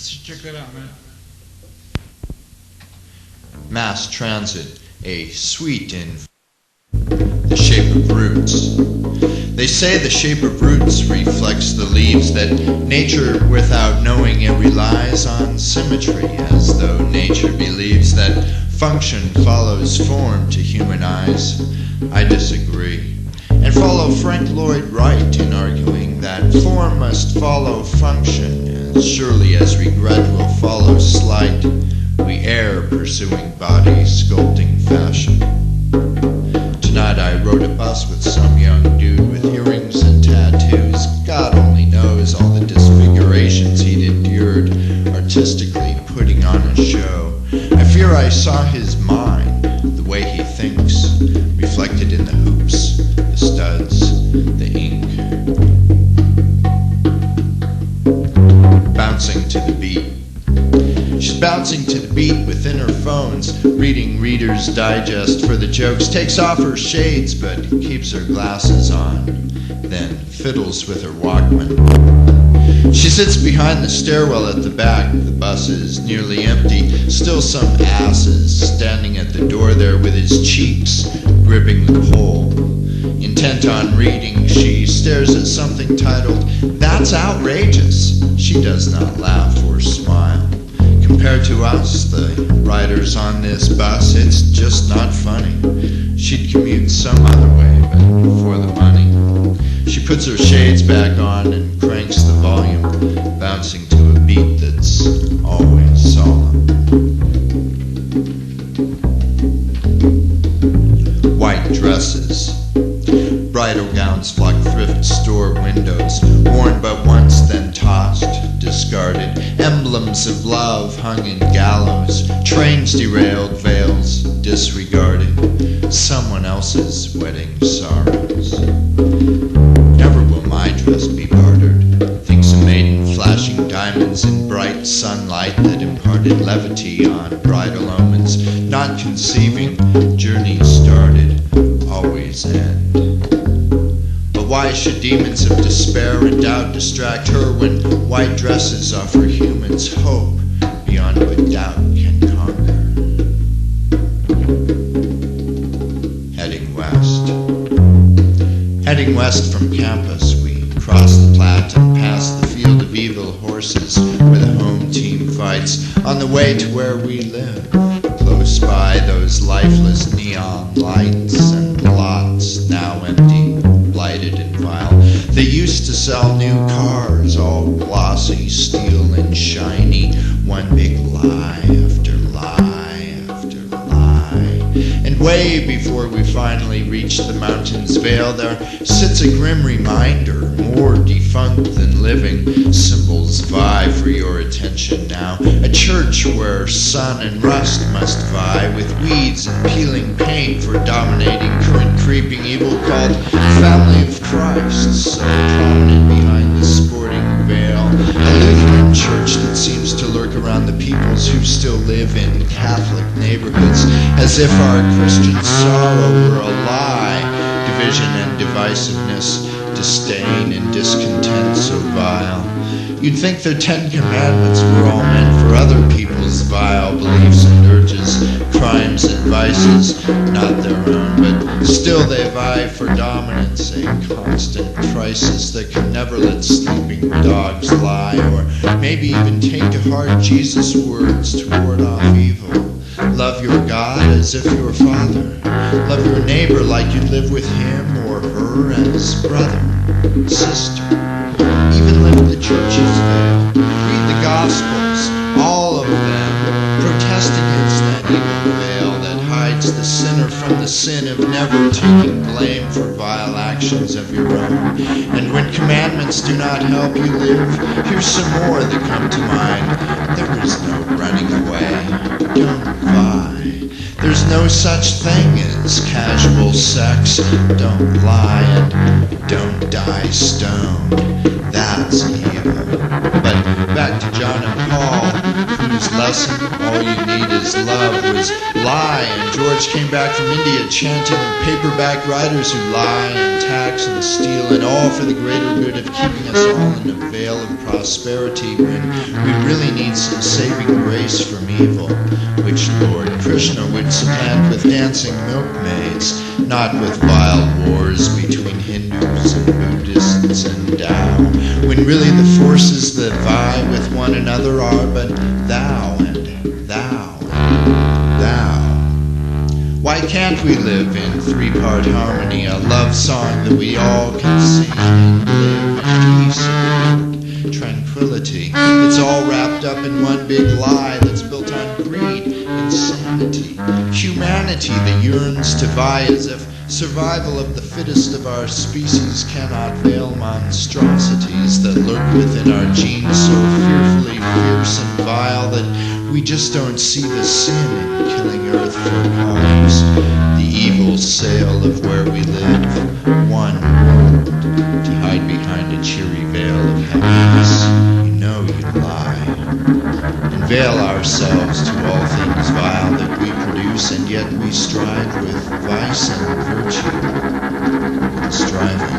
Check that out, man. Mass transit, a sweet in the shape of roots. They say the shape of roots reflects the leaves, that nature without knowing it relies on symmetry, as though nature believes that function follows form to human eyes. I disagree, and follow Frank Lloyd Wright in arguing that form must follow function, as surely as regret will follow slight. We err pursuing body sculpting fashion. Tonight I rode a bus with some young dude with earrings and tattoos. God only knows all the disfigurations he'd endured, artistically putting on a show. I fear I saw his mind, the way he thinks, reflected in the hoops, the studs, the ink. Bouncing to the beat. She's bouncing to the beat within her phones, reading Reader's Digest for the jokes, takes off her shades but keeps her glasses on, then fiddles with her Walkman. She sits behind the stairwell at the back. The bus is nearly empty, still some asses standing at the door there with his cheeks gripping the pole. Intent on reading, she stares at something titled, "That's outrageous." She does not laugh or smile. Compared to us, the riders on this bus, it's just not funny. She'd commute some other way, but for the money. She puts her shades back on and cranks the volume, bouncing to a beat that's always solemn. White dresses. Bridal gowns flock thrift store windows, worn but once then tossed, discarded. Emblems of love hung in gallows, trains derailed, veils disregarded. Someone else's wedding sorrows. Never will my dress be bartered, thinks a maiden flashing diamonds in bright sunlight that imparted levity on bridal omens. Not conceiving, journey started, always end. Why should demons of despair and doubt distract her when white dresses offer humans hope beyond what doubt can conquer? Heading west. Heading west from campus, we cross the Platte and pass the field of evil horses where the home team fights on the way to where we live. Close by those lifeless neon lights and lots now empty, blighted and vile. They used to sell new cars, all glossy, steel and shiny. One big lie after lie after lie. And way before we finally reach the mountain's veil, there sits a grim reminder, more defunct than living. Symbols vie for your attention now. A church where sun and rust must vie with weeds and peeling paint for dominating current creeping evil called Family of Christ, so prominent behind the sporting veil. A Lutheran church that seems to lurk around the peoples who still live in Catholic neighborhoods, as if our Christian sorrow were a lie. Division and divisiveness, disdain and discontent so vile. You'd think their 10 Commandments were all meant for other people's vile beliefs and urges, crimes and vices, not their own, but still they vie for dominance, a constant crisis that can never let sleeping dogs lie, or maybe even take to heart Jesus' words to ward off evil. Love your God as if your father. Love your neighbor like you live with him or her as brother, sister. Even lift the church's veil. Read the Gospels, all of them. Protest against that evil veil that hides the sinner from the sin of never taking blame for vile actions of your own. And when commandments do not help you live, here's some more that come to mind. There is no running away. Don't lie. There's no such thing as casual sex. Don't lie and don't die stoned. That's evil. But back to John and Paul, whose whose lesson, all you need is love, was lie. And George came back from India chanting paperback writers who lie and tax and steal, and all for the greater good of keeping us all in a veil of prosperity when we really need some saving grace from evil, which Lord Krishna would supplant with dancing milkmaids, not with vile wars between Hindus and Buddhists and Tao, when really the forces that vie with one another are but thou and thou and thou. Why can't we live in three-part harmony, a love song that we all can sing and live in peace and tranquility? It's all wrapped up in one big lie that's built on greed, insanity, humanity that yearns to vie as if survival of the fittest of our species cannot veil monstrosities that lurk within our genes so fearfully fierce and vile that we just don't see the sin in killing earth for cause. The evil sail of where we live, one world, to hide behind a cheery veil of happiness. You know you lie, and veil ourselves to all things vile that we produce, and yet we strive with vice and virtue, striving.